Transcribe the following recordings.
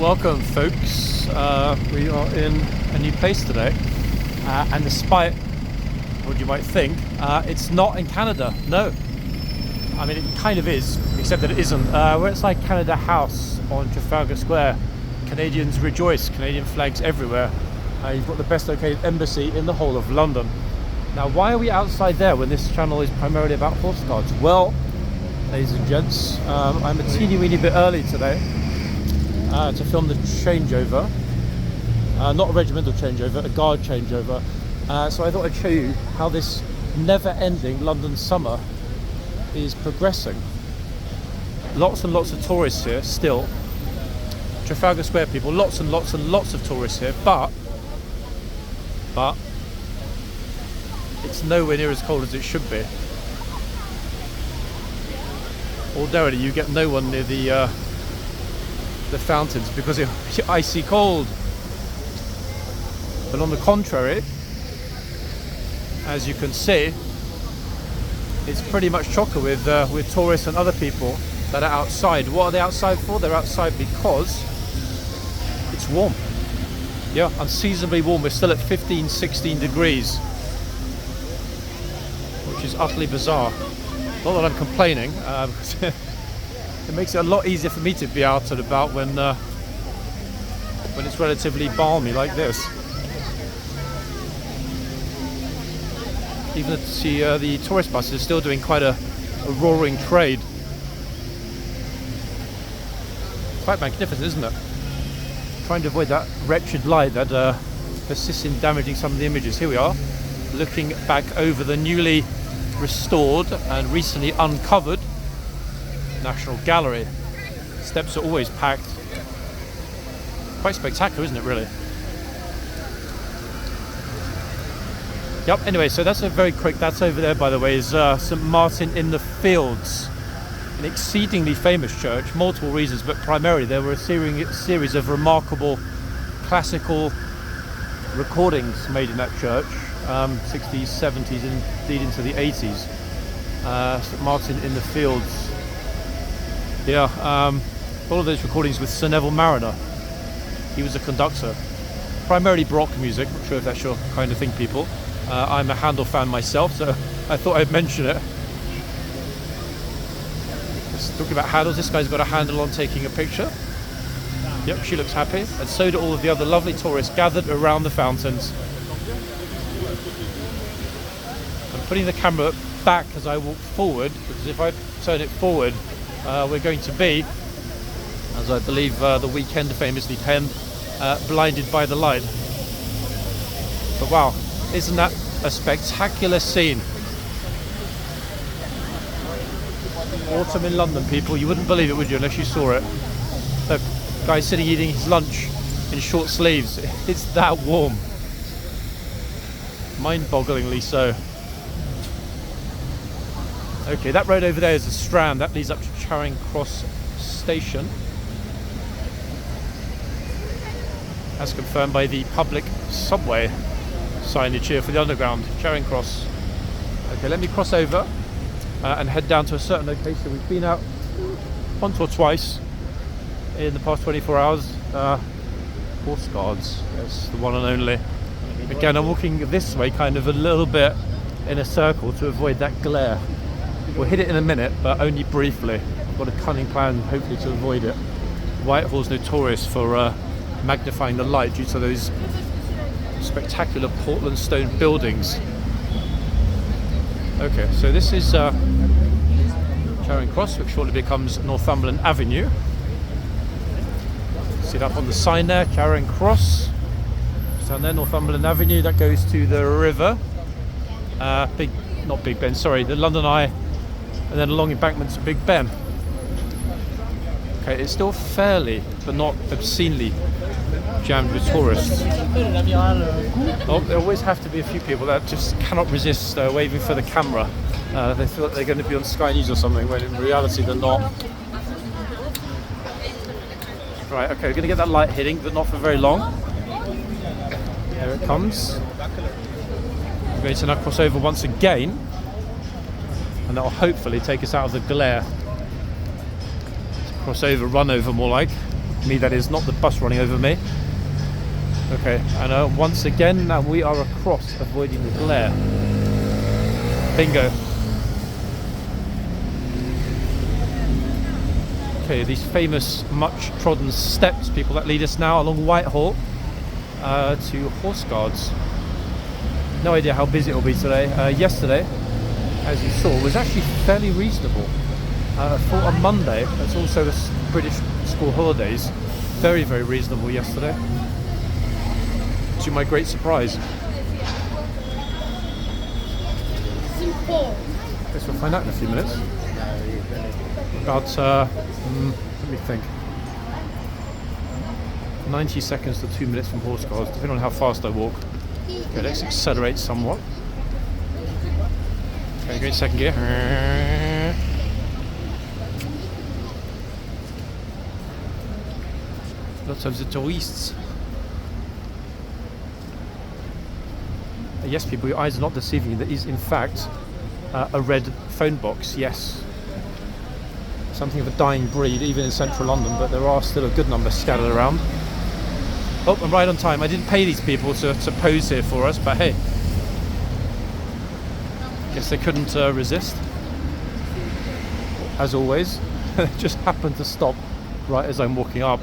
Welcome folks, we are in a new place today, and despite what you might think, it's not in Canada. No, I mean it kind of is, except that it isn't. We're outside Canada House on Trafalgar Square. Canadians rejoice, Canadian flags everywhere. You've got the best located embassy in the whole of London. Now why are we outside there when this channel is primarily about horse guards? Well, ladies and gents, I'm a teeny weeny bit early today to film the changeover, not a regimental changeover, a guard changeover. So I thought I'd show you how this never-ending London summer is progressing. Lots and lots of tourists here still. Trafalgar Square people, lots and lots and lots of tourists here, but it's nowhere near as cold as it should be. Ordinarily you get no one near the fountains because it's icy cold, but on the contrary, as you can see, it's pretty much chocker with tourists and other people that are outside. What are they outside for? They're outside because it's warm. Yeah, unseasonably warm. We're still at 15-16 degrees, which is utterly bizarre. Not that I'm complaining. It makes it a lot easier for me to be out and about when it's relatively balmy like this. Even the tourist buses are still doing quite a roaring trade. Quite magnificent, isn't it? Trying to avoid that wretched light that persists in damaging some of the images. Here we are, looking back over the newly restored and recently uncovered National Gallery. Steps are always packed. Quite spectacular, isn't it, really? Yep, anyway, so that's a very quick, that's over there, by the way, is St. Martin in the Fields. An exceedingly famous church, multiple reasons, but primarily there were a series of remarkable classical recordings made in that church, 60s, 70s, and indeed into the 80s. St. Martin in the Fields. Yeah, all of those recordings with Sir Neville Mariner. He was a conductor. Primarily Baroque music, not sure if that's your kind of thing, people. I'm a Handel fan myself, so I thought I'd mention it. Just talking about handles, this guy's got a handle on taking a picture. Yep, she looks happy. And so do all of the other lovely tourists gathered around the fountains. I'm putting the camera back as I walk forward, because if I turn it forward, we're going to be, as I believe the Weekend famously penned, blinded by the light. But wow, isn't that a spectacular scene? Autumn in London, people. You wouldn't believe it, would you, unless you saw it. Look, guy sitting eating his lunch in short sleeves. It's that warm. Mind-bogglingly so. Okay, that road over there is a Strand. That leads up to Charing Cross Station. As confirmed by the public subway signage here for the Underground, Charing Cross. Okay, let me cross over and head down to a certain location. We've been out once or twice in the past 24 hours. Horseguards, yes, the one and only. Again, I'm walking this way kind of a little bit in a circle to avoid that glare. We'll hit it in a minute, but only briefly. I've got a cunning plan, hopefully, to avoid it. Whitehall's notorious for magnifying the light due to those spectacular Portland stone buildings. Okay, so this is Charing Cross, which shortly becomes Northumberland Avenue. See it up on the sign there, Charing Cross. It's down there, Northumberland Avenue. That goes to the river. Not Big Ben, sorry, the London Eye. And then along embankment to Big Ben. Okay, it's still fairly, but not obscenely jammed with tourists. Oh, there always have to be a few people that just cannot resist waving for the camera. They feel like they're going to be on Sky News or something, when in reality they're not. Right, okay, we're going to get that light hitting, but not for very long. There it comes. We're going to now cross over once again, and that will hopefully take us out of the glare. Cross over, run over more like. Me, that is, not the bus running over me. Okay, and once again, now we are across, avoiding the glare. Bingo. Okay, these famous, much trodden steps, people, that lead us now along Whitehall to horseguards. No idea how busy it will be today. Yesterday, as you saw, was actually fairly reasonable. For a Monday, it's also the British school holidays. Very, very reasonable yesterday. To my great surprise. Guess we'll find out in a few minutes. About, let me think. 90 seconds to 2 minutes from horseguards, depending on how fast I walk. Okay, let's accelerate somewhat. Okay, go in second gear. Lots of the tourists. Yes, people, your eyes are not deceiving you. There is, in fact, a red phone box, yes. Something of a dying breed, even in central London, but there are still a good number scattered around. Oh, I'm right on time. I didn't pay these people to pose here for us, but hey. Guess they couldn't resist. As always, just happened to stop right as I'm walking up.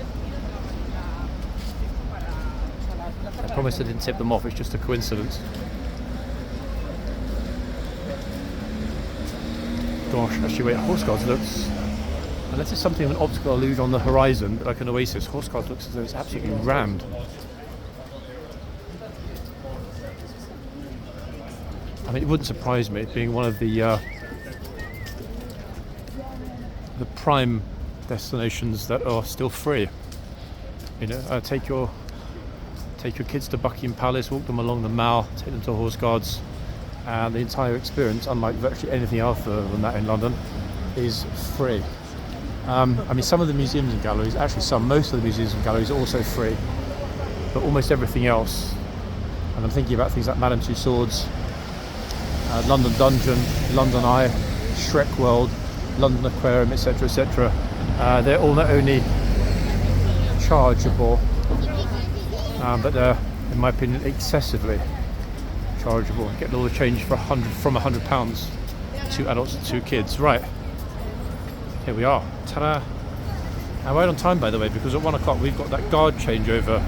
I promise I didn't tip them off, it's just a coincidence. Gosh, actually wait, horseguards looks, unless it's something of an optical illusion on the horizon, like an oasis, horseguards looks as though it's absolutely rammed. I mean, it wouldn't surprise me, being one of the prime destinations that are still free. You know, take your kids to Buckinghampalace, walk them along the Mall, take them to horseguards, and the entire experience, unlike virtually anything else than that in London, is free. I mean, some of the museums and galleries, actually most of the museums and galleries are also free, but almost everything else, and I'm thinking about things like Madame Tussauds, London Dungeon, London Eye, Shrek World, London Aquarium, etc., etc. They're all not only chargeable, but they're, in my opinion, excessively chargeable. Getting all the change for from £100, 2 adults and 2 kids. Right, here we are. Ta-da! I'm right on time, by the way, because at 1 o'clock we've got that guard changeover,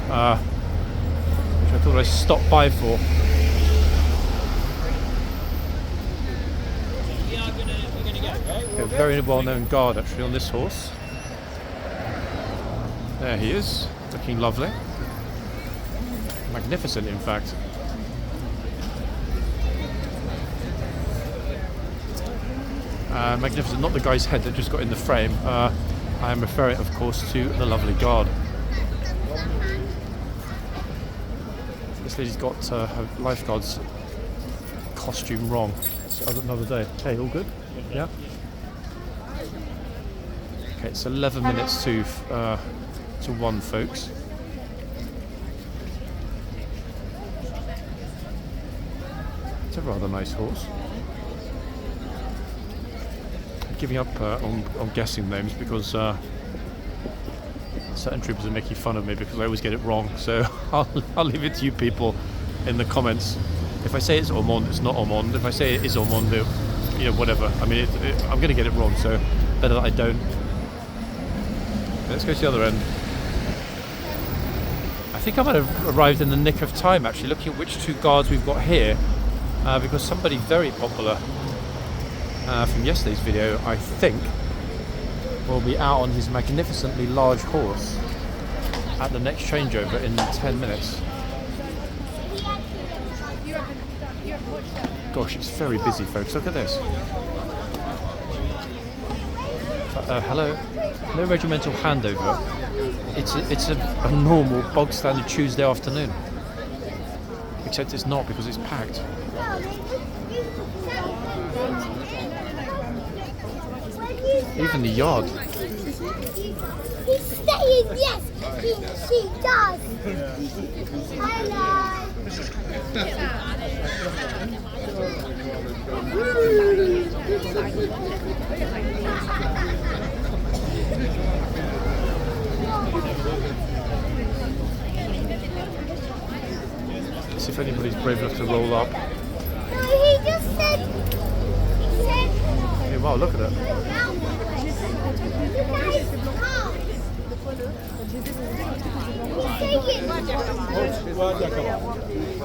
which I thought I'd stop by for. A very well-known guard, actually, on this horse. There he is, looking lovely. Magnificent, in fact. Magnificent, not the guy's head that just got in the frame. I am referring, of course, to the lovely guard. This lady's got her lifeguard's costume wrong. So another day. Hey, all good? Yeah? Okay, it's 11 minutes to 1, folks. It's a rather nice horse. I'm giving up on guessing names because certain troopers are making fun of me because I always get it wrong. So I'll leave it to you people in the comments. If I say it's Ormond, it's not Ormond. If I say it is Ormond, you know, whatever. I mean, I'm going to get it wrong, so better that I don't. Let's go to the other end. I think I might have arrived in the nick of time, actually, looking at which 2 guards we've got here, because somebody very popular from yesterday's video, I think, will be out on his magnificently large horse at the next changeover in 10 minutes. Gosh, it's very busy, folks. Look at this. Hello. No regimental handover. It's a normal, bog-standard Tuesday afternoon. Except it's not, because it's packed. Even the yard. He's staying, yes, she does. Hello. See if anybody's brave enough to roll up. No, he just said. He said. Hey, wow, look at it.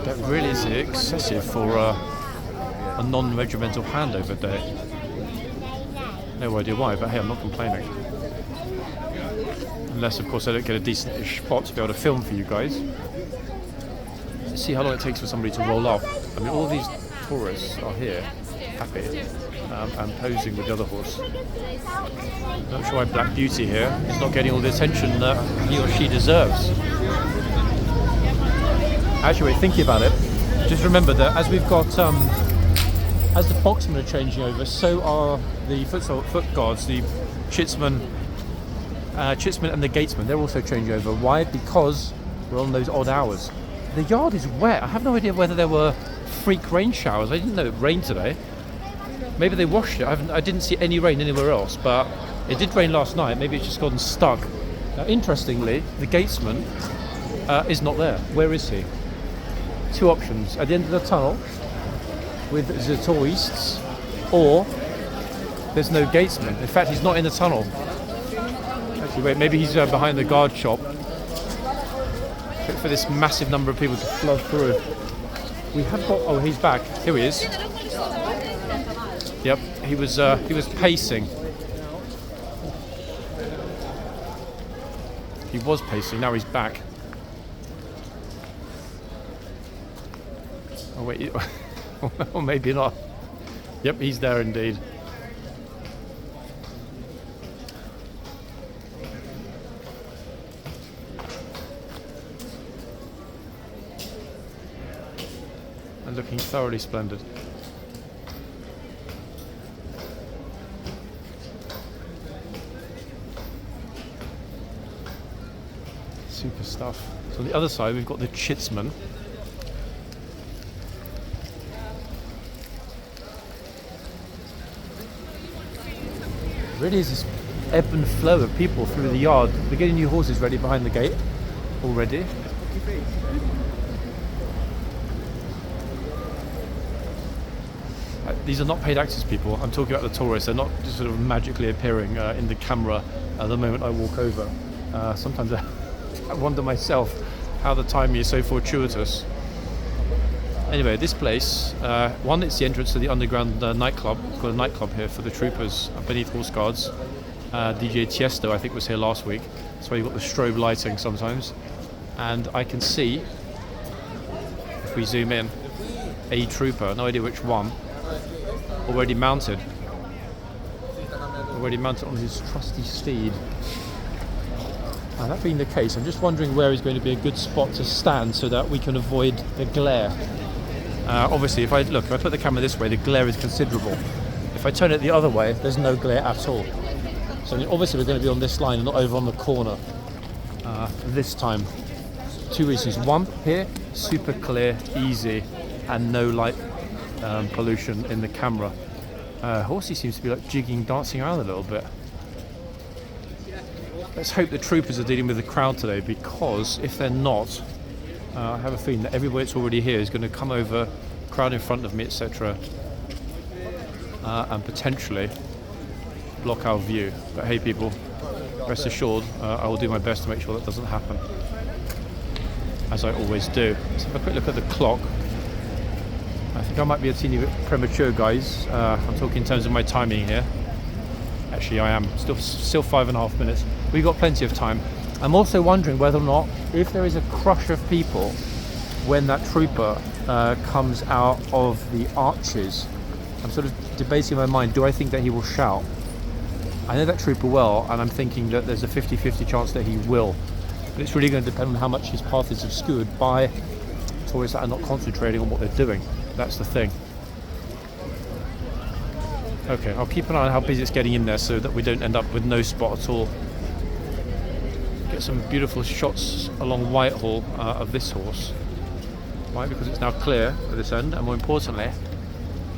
That really is excessive for a non-regimental handover day. No idea why, but hey, I'm not complaining. Unless, of course, I don't get a decent-ish spot to be able to film for you guys. Let's see how long it takes for somebody to roll up. I mean, all these tourists are here, happy, and posing with the other horse. Not sure why Black Beauty here is not getting all the attention that he or she deserves. Actually, wait, thinking about it, just remember that as we've got, as the boxmen are changing over, so are the foot guards, the chitsmen and the gatesmen. They're also changing over. Why? Because we're on those odd hours. The yard is wet. I have no idea whether there were freak rain showers. I didn't know it rained today. Maybe they washed it. I didn't see any rain anywhere else, but it did rain last night. Maybe it's just gotten stuck. Now, interestingly, the gatesman is not there. Where is he? Two options: at the end of the tunnel with the tourists, or there's no gatesman. In fact, he's not in the tunnel. Actually, wait, maybe he's behind the guard shop for this massive number of people to flood through. We have got. Oh, he's back. Here he is. Yep, he was pacing. He was pacing. Now he's back. Oh wait, or maybe not. Yep, he's there indeed. And looking thoroughly splendid. Super stuff. So on the other side we've got the chitsmen. Really is this ebb and flow of people through the yard. We're getting new horses ready behind the gate already. These are not paid actors, people. I'm talking about the tourists. They're not just sort of magically appearing in the camera the moment I walk over. Sometimes I wonder myself how the timing is so fortuitous. Anyway, this place, one, it's the entrance to the underground nightclub. We've got a nightclub here for the troopers beneath horse guards. DJ Tiesto, I think, was here last week. That's why you've got the strobe lighting sometimes. And I can see, if we zoom in, a trooper, no idea which one, already mounted on his trusty steed. Now, that being the case, I'm just wondering where is going to be a good spot to stand so that we can avoid the glare. Obviously, if I put the camera this way, the glare is considerable. If I turn it the other way, there's no glare at all. So obviously we're going to be on this line and not over on the corner this time. Two reasons. One, here, super clear, easy, and no light pollution in the camera. Horsey seems to be like jigging, dancing around a little bit. Let's hope the troopers are dealing with the crowd today, because if they're not, I have a feeling that everybody that's already here is going to come over, crowd in front of me, etc. And potentially block our view. But hey, people, rest assured, I will do my best to make sure that doesn't happen, as I always do. Let's have a quick look at the clock. I think I might be a teeny bit premature, guys. I'm talking in terms of my timing here. Actually, I am still 5.5 minutes. We've got plenty of time. I'm also wondering whether or not, if there is a crush of people when that trooper comes out of the arches. I'm sort of debating in my mind, do I think that he will shout? I know that trooper well, and I'm thinking that there's a 50-50 chance that he will. But it's really going to depend on how much his path is obscured by tourists that are not concentrating on what they're doing. That's the thing. Okay, I'll keep an eye on how busy it's getting in there so that we don't end up with no spot at all. Get some beautiful shots along Whitehall of this horse. Why? Because it's now clear at this end, and more importantly,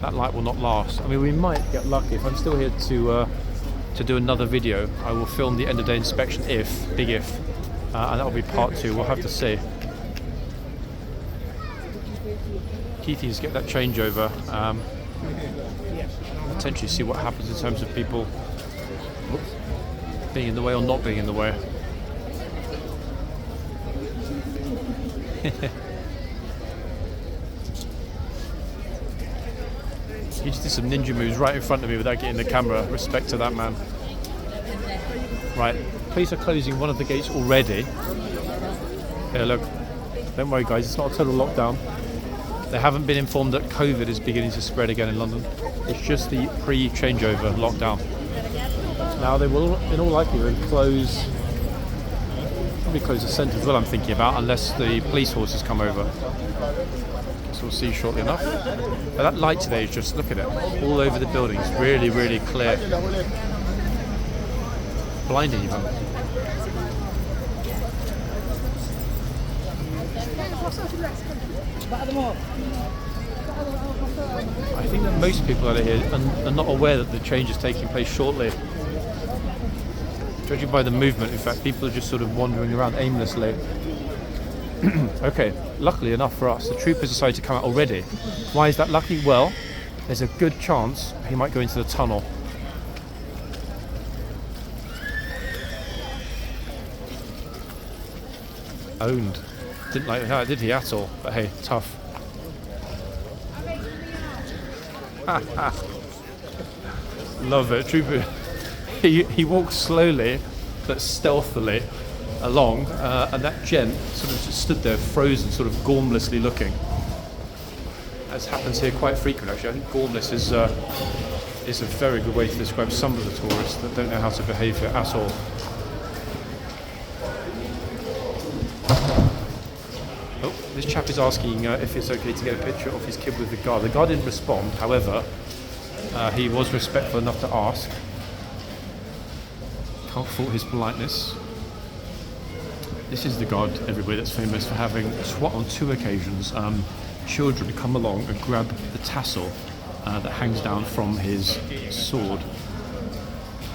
that light will not last. I mean, we might get lucky. If I'm still here to do another video, I will film the end of day inspection if, big if, and that'll be part 2. We'll have to see. Keith needs to get that changeover. Potentially see what happens in terms of people being in the way or not being in the way. He just did some ninja moves right in front of me without getting the camera. Respect to that man. Right, police are closing one of the gates already. Here, look. Don't worry, guys, it's not a total lockdown. They haven't been informed that COVID is beginning to spread again in London. It's just the pre-changeover lockdown. Now they will, in all likelihood, probably close the centre as well, I'm thinking about, unless the police horses come over. Guess we'll see shortly enough. But that light today is just, look at it, all over the buildings, really, really clear. Blinding even. I think that most people out here are not aware that the change is taking place shortly. Judging by the movement, in fact, people are just sort of wandering around aimlessly. Okay, luckily enough for us, the troopers decided to come out already. Why is that lucky? Well, there's a good chance he might go into the tunnel. Owned. Didn't like that, did he, at all? But hey, tough. Love it, trooper. He walks slowly but stealthily along, and that gent sort of just stood there frozen, sort of gormlessly looking. As happens here quite frequently, actually. I think gormless is a very good way to describe some of the tourists that don't know how to behave here at all. Oh, this chap is asking if it's okay to get a picture of his kid with the guard. The guard didn't respond, however, he was respectful enough to ask. Can't fault his politeness. This is the guard, everybody, that's famous for having, on 2 occasions, children come along and grab the tassel that hangs down from his sword.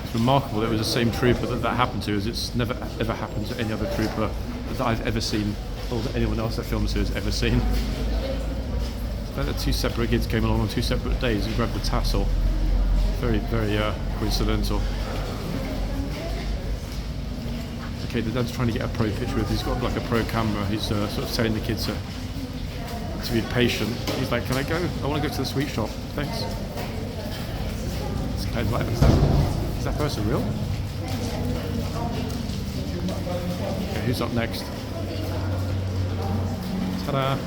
It's remarkable that it was the same trooper that happened to, as it's never ever happened to any other trooper that I've ever seen, or that anyone else that films here has ever seen. The 2 separate kids came along on 2 separate days and grabbed the tassel. Very, very coincidental. Okay, the dad's trying to get a pro picture with. He's got like a pro camera. He's sort of telling the kids to be patient. He's like, "Can I go? I want to go to the sweet shop. Thanks." This guy's like, is that person real? Okay, who's up next? Ta-da!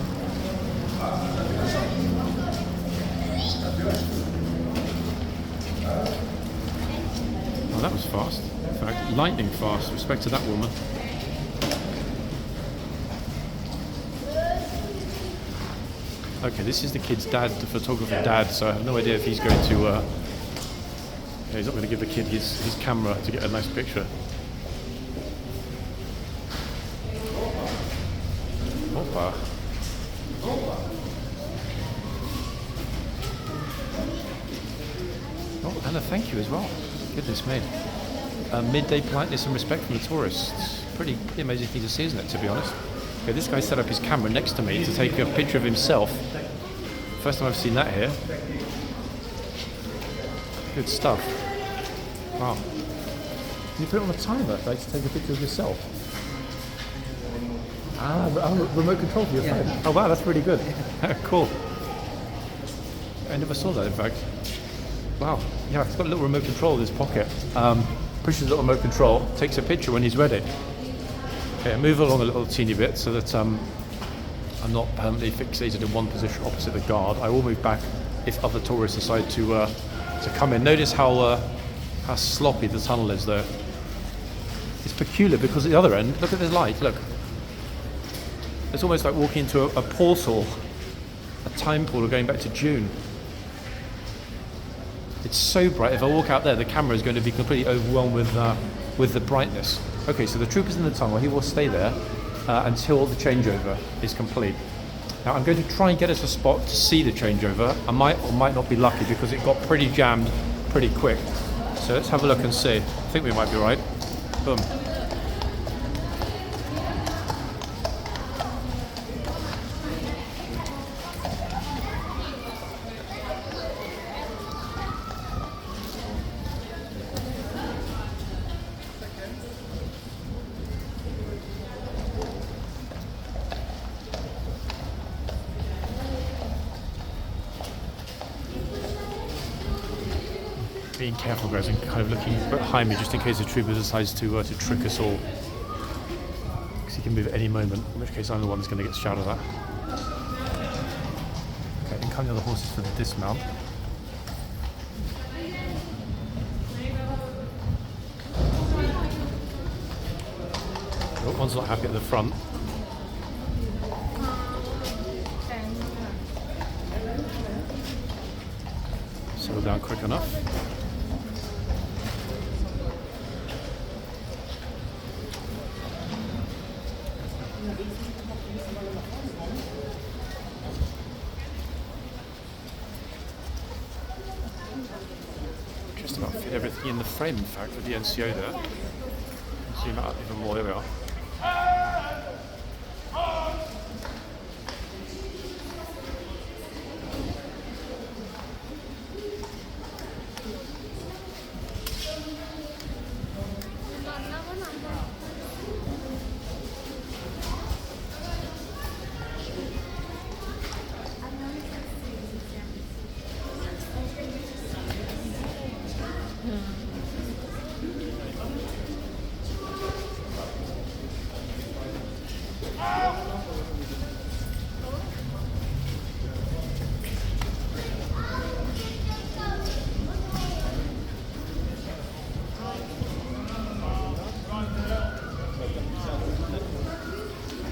Oh, that was fast. In fact, lightning fast. Respect to that woman. Okay, this is the kid's dad, the photographer dad, so I have no idea if he's going to... he's not going to give the kid his camera to get a nice picture. Opa. Oh, and a thank you as well. Goodness me. Midday politeness and respect from the tourists. Pretty amazing thing to see, isn't it, to be honest? Okay, this guy set up his camera next to me to take a picture of himself. First time I've seen that here. Good stuff. Wow. Can you put it on a timer, like to take a picture of yourself? Remote control for your phone. Oh wow, that's really good. Cool. I never saw that, in fact. Wow. Yeah, he's got a little remote control in his pocket. Pushes the little remote control, takes a picture when he's ready. Okay, I move along a little teeny bit so that I'm not permanently fixated in one position opposite the guard. I will move back if other tourists decide to come in. Notice how sloppy the tunnel is, though. It's peculiar because at the other end, look at this light. Look, it's almost like walking into a portal, a time portal going back to June. It's so bright. If I walk out there, the camera is going to be completely overwhelmed with the brightness. Okay, so the trooper's in the tunnel. He will stay there until the changeover is complete. Now, I'm going to try and get us a spot to see the changeover. I might or might not be lucky because it got pretty jammed pretty quick. So let's have a look and see. I think we might be right. Boom. being careful, guys, and kind of looking behind me just in case the trooper decides to trick us all. Because he can move at any moment, in which case I'm the one that's going to get shouted at. Okay, in come the other horses for the dismount. Oh, one's not happy at the front. Settle down quick enough. Just about fit everything in the frame, in fact, with the NCO there. Zoom out even more, there we are.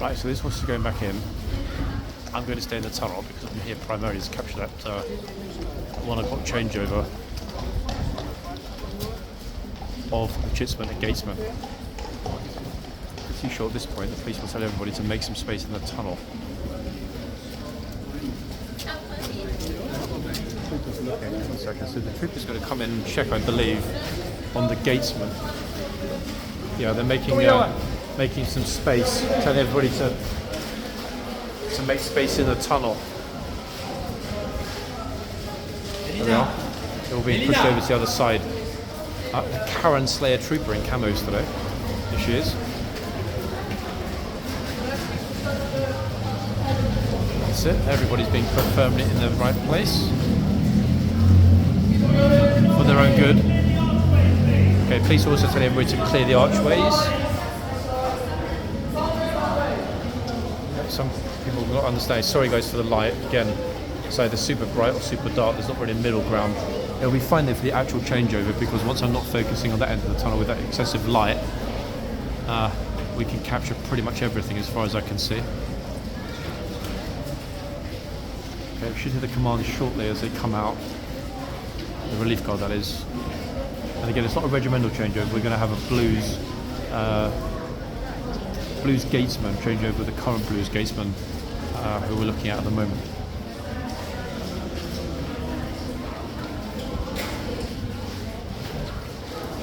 Right, so this horse is going back in. I'm going to stay in the tunnel because I'm here primarily to capture that 1 o'clock changeover of the Chitsman and Gatesman. Pretty sure at this point the police will tell everybody to make some space in the tunnel. One second, so the trooper's going to come in and check, I believe, on the Gatesman. Yeah, they're making some space, telling everybody to make space in the tunnel. There we are. They're all being pushed over to the other side. The Karen Slayer trooper in camos today. Here she is. That's it. Everybody's being put firmly in the right place for their own good. Okay, police also tell everybody to clear the archways. Some people will not understand. Sorry guys for the light. Again, it's either super bright or super dark. There's not really a middle ground. It'll be fine there for the actual changeover because once I'm not focusing on that end of the tunnel with that excessive light, we can capture pretty much everything as far as I can see. Okay, we should hear the commands shortly as they come out. The relief guard, that is. And again, it's not a regimental changeover. We're going to have a Blues Gatesman changeover, the current Blues Gatesman who we're looking at the moment.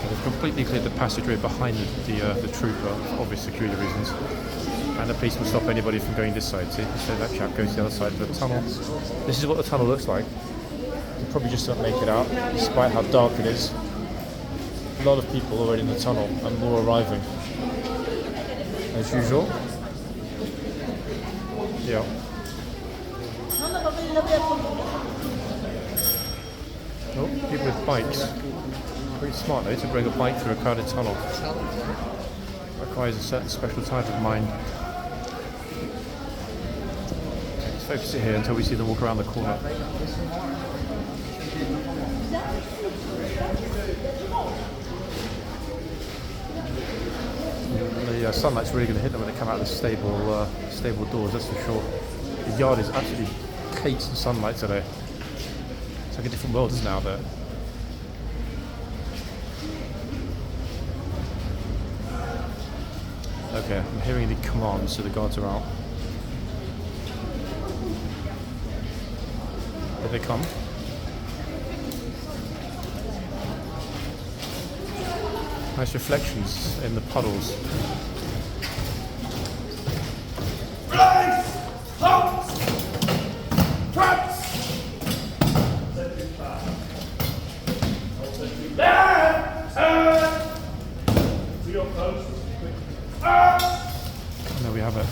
They've completely cleared the passageway behind the trooper for obvious security reasons, and the police will stop anybody from going this side. See, so that chap goes to the other side of the tunnel. This is what the tunnel looks like. You probably just don't make it out, despite how dark it is. A lot of people already in the tunnel and more arriving. As usual. Yeah. Oh, people with bikes. Pretty smart though to bring a bike through a crowded tunnel. Requires a certain special type of mind. Okay, let's focus it here until we see them walk around the corner. The sunlight's really going to hit them when they come out of the stable doors, that's for sure. The yard is absolutely caked in sunlight today. It's like a different world, isn't it, out there? Okay, I'm hearing the commands, so the guards are out. Here they come. Nice reflections in the puddles. And there we have it.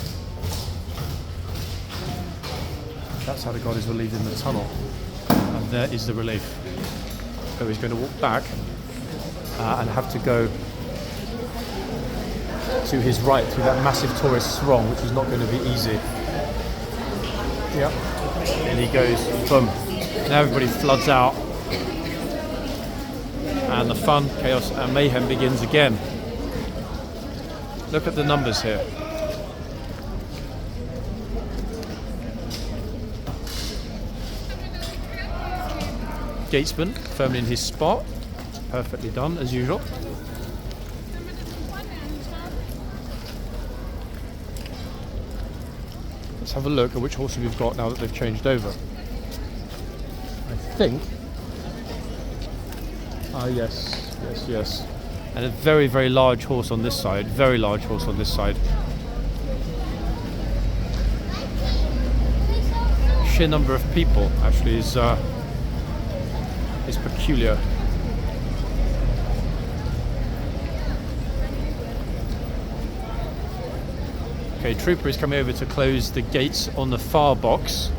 That's how the god is relieved in the tunnel. And there is the relief. So he's going to walk back and have to go to his right through that massive tourist throng, which is not going to be easy. Yep. And he goes, boom. Now everybody floods out. And the fun, chaos and mayhem begins again. Look at the numbers here. Gatesman firmly in his spot. Perfectly done, as usual. Let's have a look at which horses we've got now that they've changed over. I think... Ah, yes. And a very, very large horse on this side. Very large horse on this side. Sheer number of people, actually, is peculiar. Okay, Trooper is coming over to close the gates on the far box,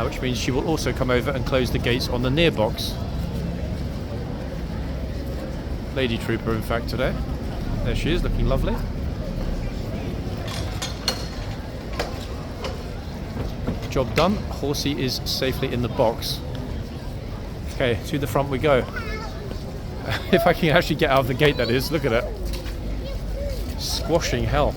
which means she will also come over and close the gates on the near box. Lady Trooper, in fact, today. There she is, looking lovely. Job done. Horsey is safely in the box. Okay, to the front we go. If I can actually get out of the gate, that is. Look at it. Squashing hell.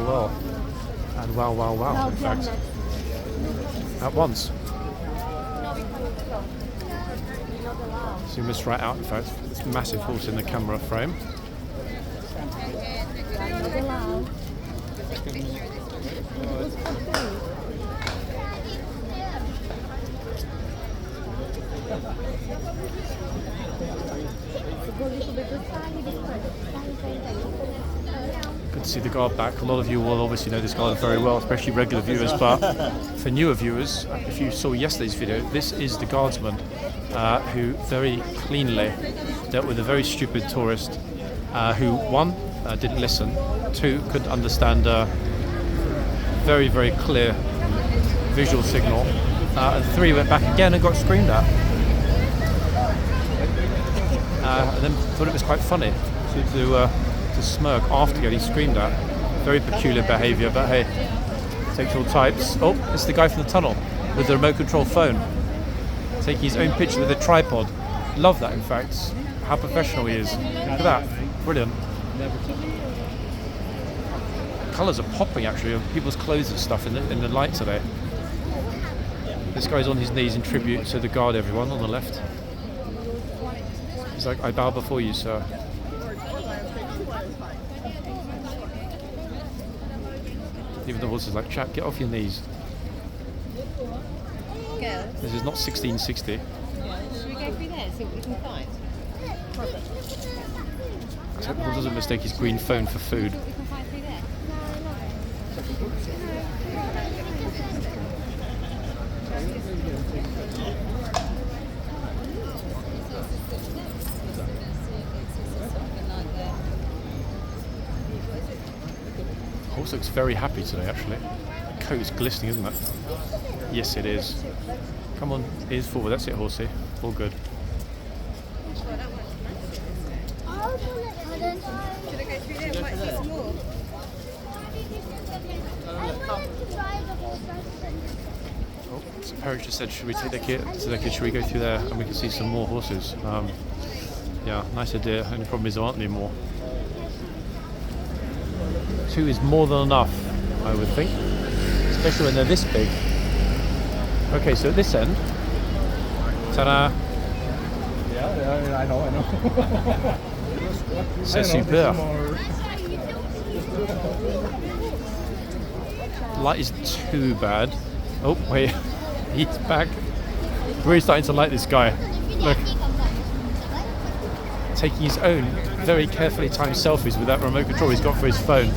Well. And wow, in fact. At once. Zoom this right out, in fact. This massive horse in the camera frame. Good to see the guard back. A lot of you will obviously know this guard very well, especially regular viewers, but for newer viewers, if you saw yesterday's video, this is the guardsman who very cleanly dealt with a very stupid tourist who, one, didn't listen, two, couldn't understand a very, very clear visual signal, and three, went back again and got screamed at. And then thought it was quite funny to smirk after getting screamed at. Very peculiar behaviour, but hey, takes all types. Oh, it's the guy from the tunnel with the remote control phone, taking his own picture with a tripod. Love that, in fact. How professional he is. Look at that. Brilliant. Colours are popping, actually, of people's clothes and stuff in the light today. This guy's on his knees in tribute to the guard, everyone, on the left. He's like, I bow before you, sir. Even the horse is like, chap, get off your knees. This is not 1660. Should we go through there and see what we can find? I hope he doesn't mistake his green phone for food. See what we can find through there. Horse looks very happy today, actually. The coat is glistening, isn't it? Yes, it is. Come on, ears forward. That's it, horsey. All good. Should I go through there and might see some more? Oh, so Parrish just said, should we take the kid? So should we go through there and we can see some more horses? Yeah, nice idea. Only problem is there aren't any more. 2 is more than enough, I would think, especially when they're this big. Okay, so at this end, ta-da! Yeah, I know. C'est super. Light is too bad. Oh wait, he's back. Really starting to like this guy. Look, taking his own very carefully timed selfies with that remote control he's got for his phone.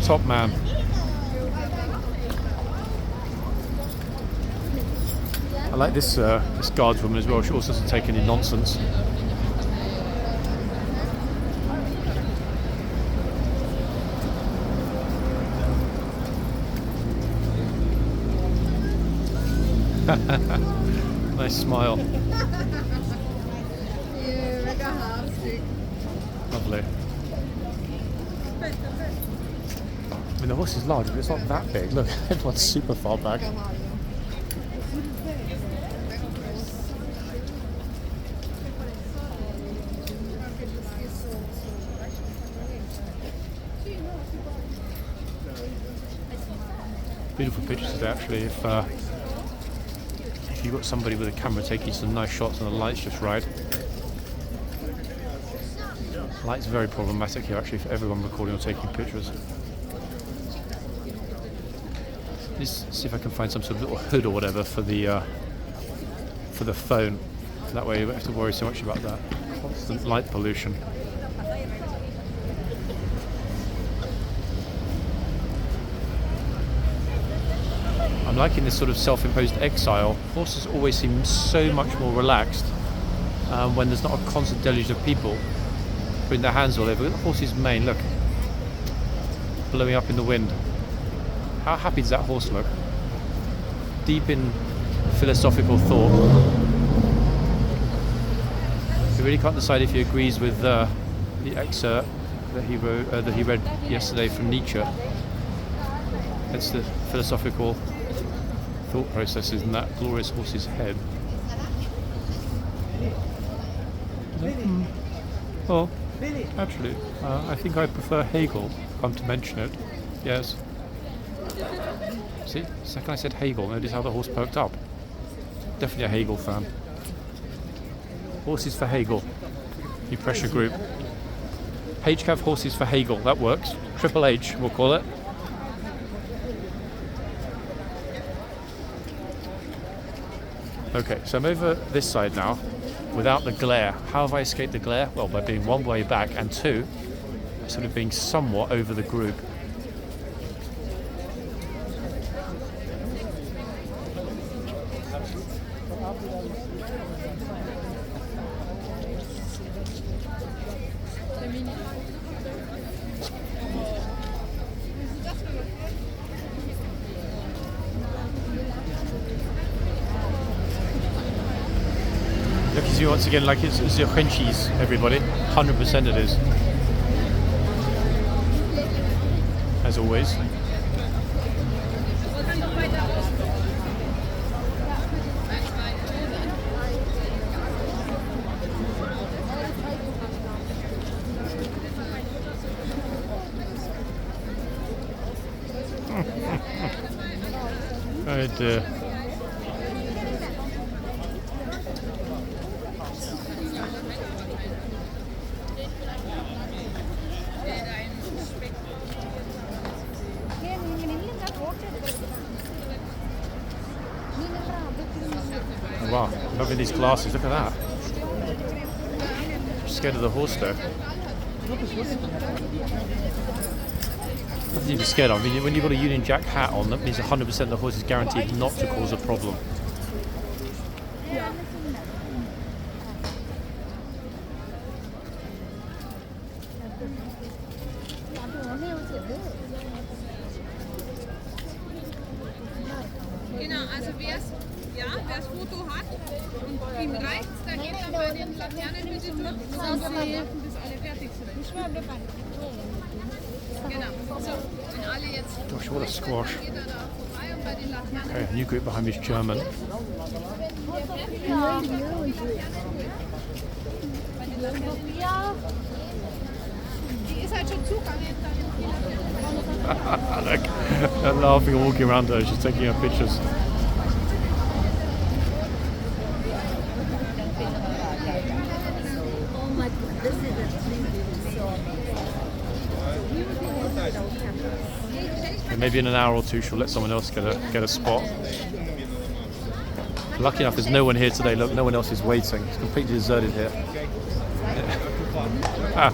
Top man. I like this guardswoman as well. She also doesn't take any nonsense. Nice smile. Lovely. I mean, the horse is large, but it's not that big. Look, everyone's super far back. Beautiful pictures today, actually. If you've got somebody with a camera taking some nice shots and the light's just right. Light's very problematic here, actually, for everyone recording or taking pictures. Let's see if I can find some sort of little hood or whatever for the phone. That way you don't have to worry so much about that constant light pollution. I'm liking this sort of self-imposed exile. Horses always seem so much more relaxed when there's not a constant deluge of people putting their hands all over. Look at the horse's mane, look. Blowing up in the wind. How happy does that horse look? Deep in philosophical thought. He really can't decide if he agrees with the excerpt that he wrote, that he read yesterday from Nietzsche. It's the philosophical thought processes in that glorious horse's head. Well, actually, I think I prefer Hegel, come to mention it. Yes. See, the second I said Hegel, notice how the horse perked up. Definitely a Hegel fan. Horses for Hegel. New pressure group. HCAV horses for Hegel, that works. Triple H, we'll call it. Okay, so I'm over this side now, without the glare. How have I escaped the glare? Well, by being one way back, and two, sort of being somewhat over the group. Look, you see once again, like it's your Frenchies, everybody. 100% it is. As always. Oh dear. Oh, wow, loving these glasses, look at that. I'm scared of the horse though. Nothing to be scared of. I mean, when you've got a Union Jack hat on, that means 100% the horse is guaranteed not to cause a problem. Genau, also wer's Foto hat und ihm reicht, dann geht er bei den Laternen mit dem Look, bis alle fertig sind. Genau, so, wenn alle jetzt Gosh, what a squash. geht er da vorbei und bei den Laternen. Okay, a new group behind me is German. Die ist halt schon zugange. Look, they're laughing and walking around her, she's taking her pictures. And maybe in an hour or two she'll let someone else get a spot. Lucky enough there's no one here today. Look, no one else is waiting. It's completely deserted here. Ah.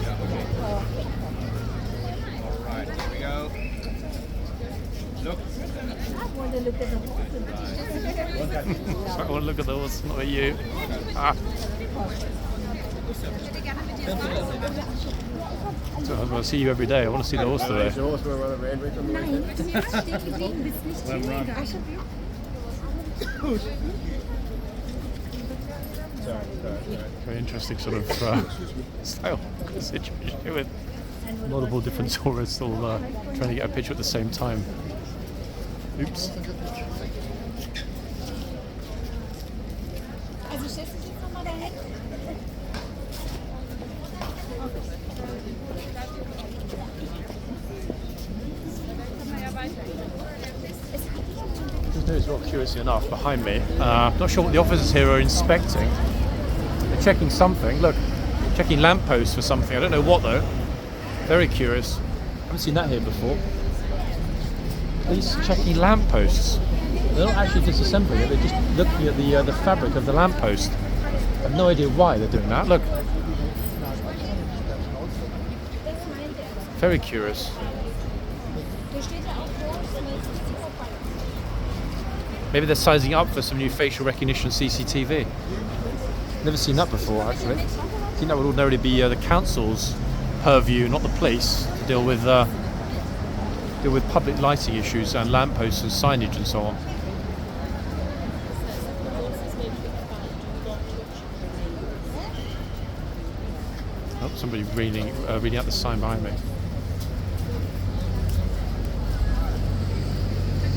Alright, here we go. Look. I want to look at the horse, not at you. Ah. So I want to see you every day. I want to see the horse today. Very interesting sort of style situation with multiple different tourists all trying to get a picture at the same time. Oops. Just noticed, well, curiously enough, behind me, not sure what the officers here are inspecting. They're checking something. Look, checking lampposts for something. I don't know what though. Very curious. Haven't seen that here before. Police checking lampposts. They're not actually disassembling it. They're just looking at the fabric of the lamppost. I have no idea why they're doing that. Look. Very curious. Maybe they're sizing up for some new facial recognition CCTV. Never seen that before, actually. I think that would ordinarily be the council's purview, not the police, to deal with public lighting issues and lampposts and signage and so on. Oh, somebody reading out the sign behind me.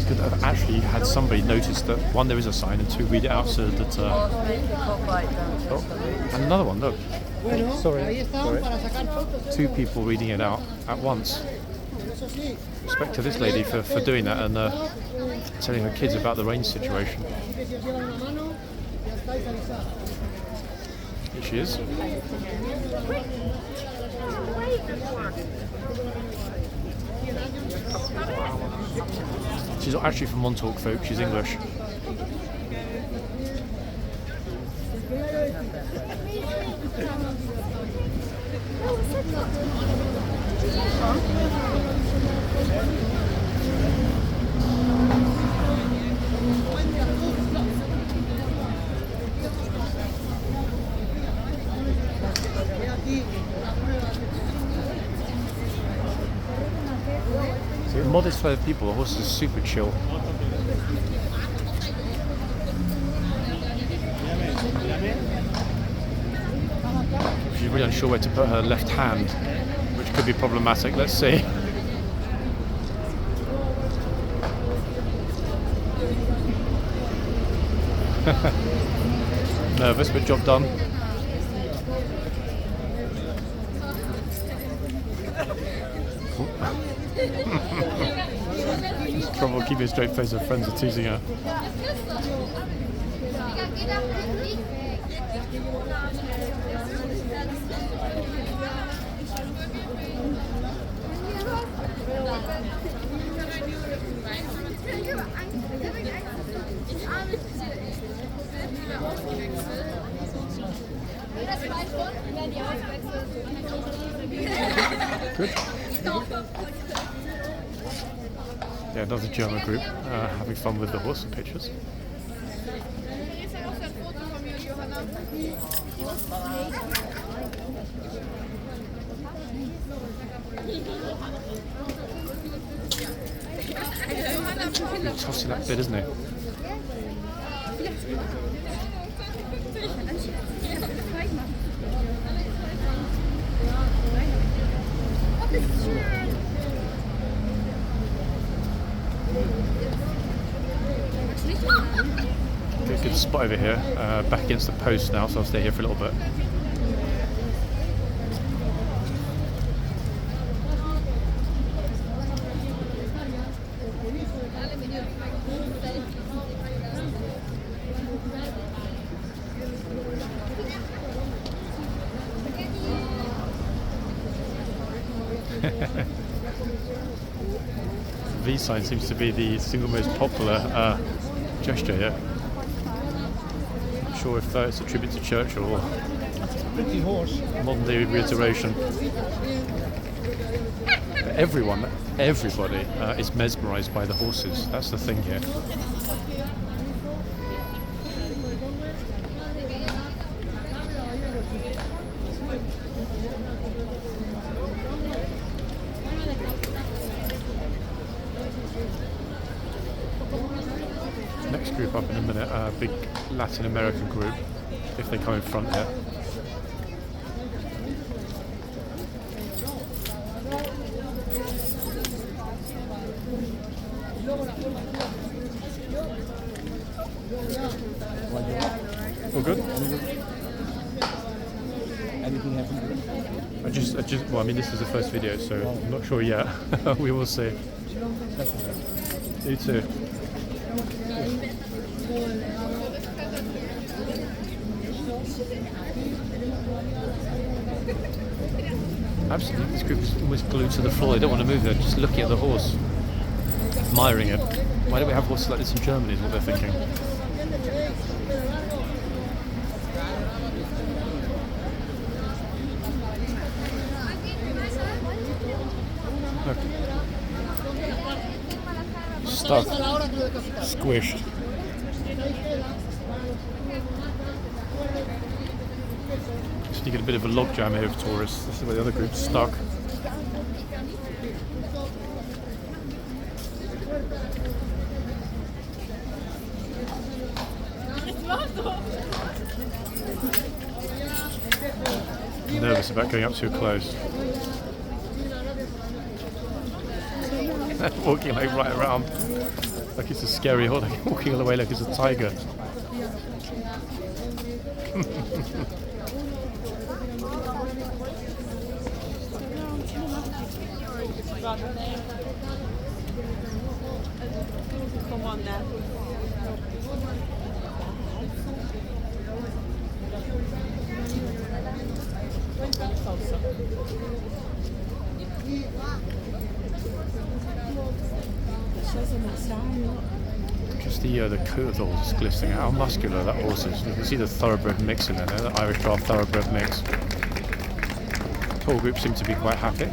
Good that I've actually had somebody notice that one, there is a sign, and two, read it out so that oh, and another one, look. Sorry. Two people reading it out at once. Respect to this lady for doing that and telling her kids about the rain situation. Here she is. She's not actually from Montauk, folks, she's English. So a modest flow of people, the horse is super chill. She's really unsure where to put her left hand, which could be problematic. Let's see. Nervous, but job done. Trouble keeping a straight face. Her friends are teasing her. Good. Yeah, another German group having fun with the horse and pictures. He's tossing that bit, isn't he? Okay, good spot over here. Back against the post now, so I'll stay here for a little bit. The V sign seems to be the single most popular gesture here. Not sure if it's a tribute to Churchill or Pretty horse. modern day reiteration. But everybody is mesmerised by the horses. That's the thing here. Next group up in a minute, a big Latin American group, if they come in front here. All good? Anything happened? Well, I mean, this is the first video, so I'm not sure yet. We will see. You too. Absolutely, this group is almost glued to the floor. They don't want to move. They're just looking at the horse, admiring it. Why don't we have horses like this in Germany? Is what they're thinking. Look. Stuck. Squished. Just you get a bit of a logjam here of tourists. This is where the other group's stuck. I'm nervous about going up too close. Walking like right around like it's a scary horse, like walking all the way like it's a tiger. Come on now. Just the coat of the horse is glistening. How muscular that horse is. You can see the thoroughbred mix in there, the Irish draft thoroughbred mix. The whole group seem to be quite happy.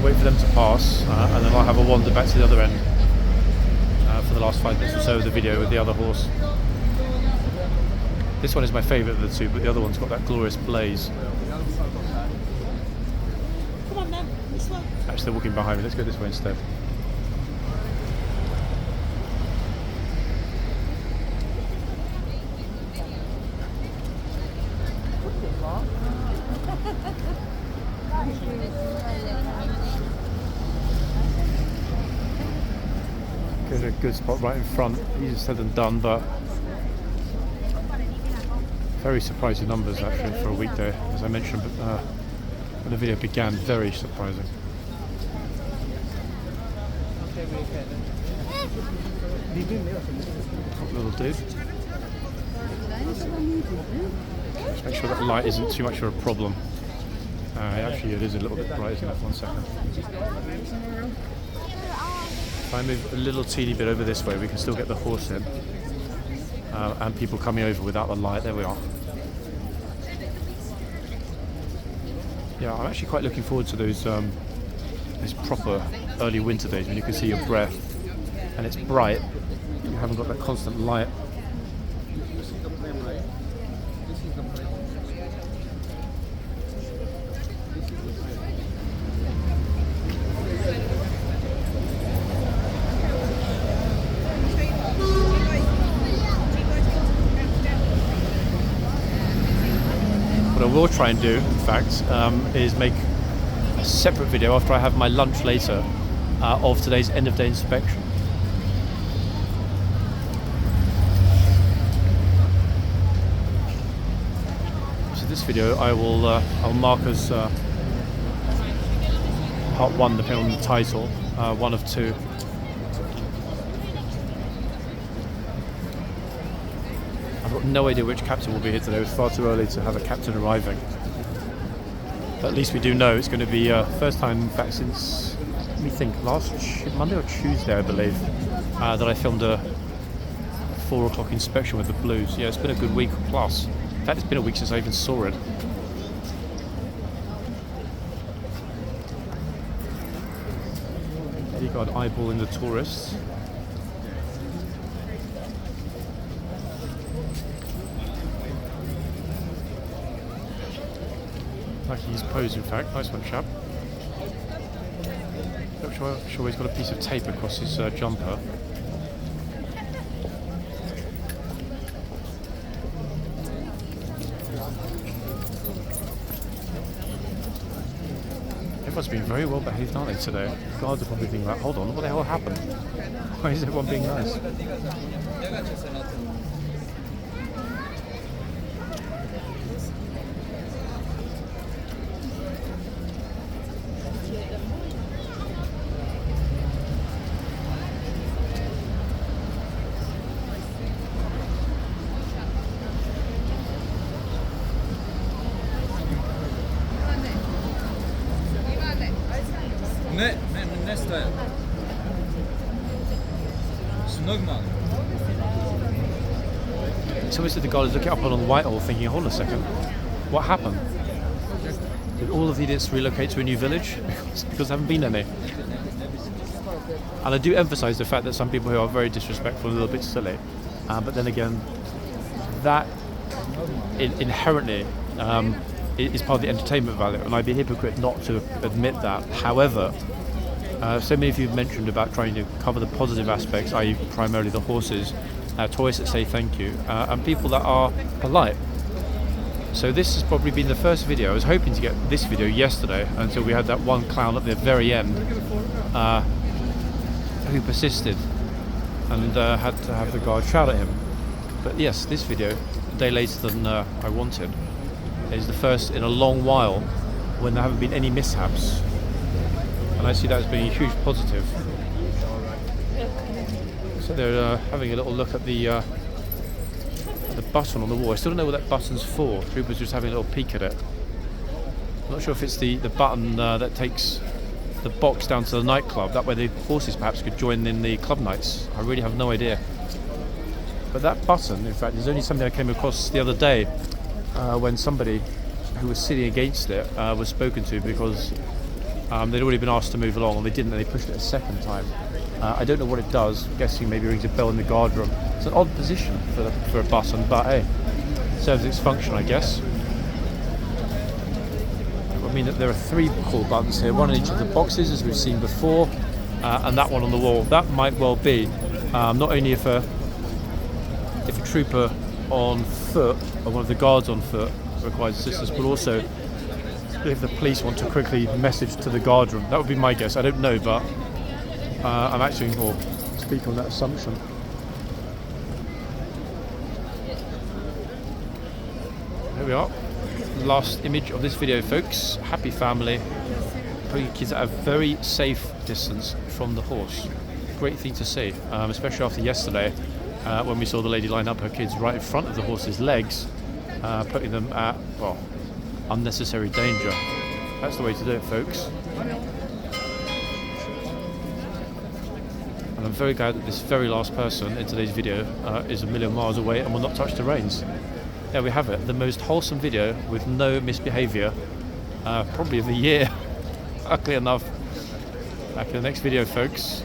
Wait for them to pass, and then I'll have a wander back to the other end for the last 5 minutes or so of the video with the other horse. This one is my favourite of the two, but the other one's got that glorious blaze. Come on then, this way. Actually, they're walking behind me. Let's go this way instead. Get a good spot right in front. Easier said than done, but very surprising numbers actually for a weekday. As I mentioned when the video began, very surprising. Top little dude. Just make sure that light isn't too much of a problem. Actually, it is a little bit bright, isn't it? 1 second. If I move a little teeny bit over this way, we can still get the horse in. And people coming over without the light. There we are. Yeah, I'm actually quite looking forward to those proper early winter days when you can see your breath and it's bright. You haven't got that constant light. What I will try and do, in fact, is make a separate video after I have my lunch later of today's end of day inspection. So this video I'll mark as part 1, depending on the title, 1 of 2. I've got no idea which captain will be here today. It's far too early to have a captain arriving. But at least we do know it's going to be first time, in fact, since, let me think, last Monday or Tuesday, I believe, that I filmed a 4 o'clock inspection with the Blues. Yeah, it's been a good week plus. In fact, it's been a week since I even saw it. Bodyguard eyeballing the tourists. Like he's posed, in fact. Nice one, chap. Not sure he's got a piece of tape across his jumper. Everyone's been very well behaved, aren't they, today? Guards are probably thinking about, hold on, what the hell happened? Why is everyone being nice? Nej, men nästa är. Snugg man. It's almost like the guard is looking up on Whitehall thinking, hold on a second, what happened? Did all of the idiots relocate to a new village? because there haven't been any. And I do emphasise the fact that some people who are very disrespectful and a little bit silly. But then again, that inherently is part of the entertainment value, and I'd be a hypocrite not to admit that. However, so many of you have mentioned about trying to cover the positive aspects, i.e. primarily the horses, toys that say thank you, and people that are polite. So this has probably been the first video. I was hoping to get this video yesterday until we had that one clown at the very end who persisted and had to have the guard shout at him. But yes, this video, a day later than I wanted, is the first in a long while when there haven't been any mishaps, and I see that as being a huge positive. So they're having a little look at the button on the wall. I still don't know what that button's for. Troopers just having a little peek at it. I'm not sure if it's the button that takes the box down to the nightclub. That way the horses perhaps could join in the club nights. I really have no idea. But that button, in fact, is only something I came across the other day when somebody who was sitting against it was spoken to because they'd already been asked to move along and they didn't, and they pushed it a second time. I don't know what it does. I'm guessing maybe rings a bell in the guard room. It's an odd position for a button, but hey, serves its function, I guess. I mean, there are 3 call buttons here, one in each of the boxes, as we've seen before, and that one on the wall. That might well be not only if a trooper on foot or one of the guards on foot requires assistance, but also if the police want to quickly message to the guard room. That would be my guess. I don't know, but I'm actually going to speak on that assumption. There we are. Last image of this video, folks. Happy family. Putting your kids at a very safe distance from the horse. Great thing to see, especially after yesterday when we saw the lady line up her kids right in front of the horse's legs, putting them at, well, unnecessary danger. That's the way to do it, folks. And I'm very glad that this very last person in today's video is a million miles away and will not touch the reins. There we have it, the most wholesome video with no misbehaviour, probably of the year. Luckily enough. Back in the next video, folks.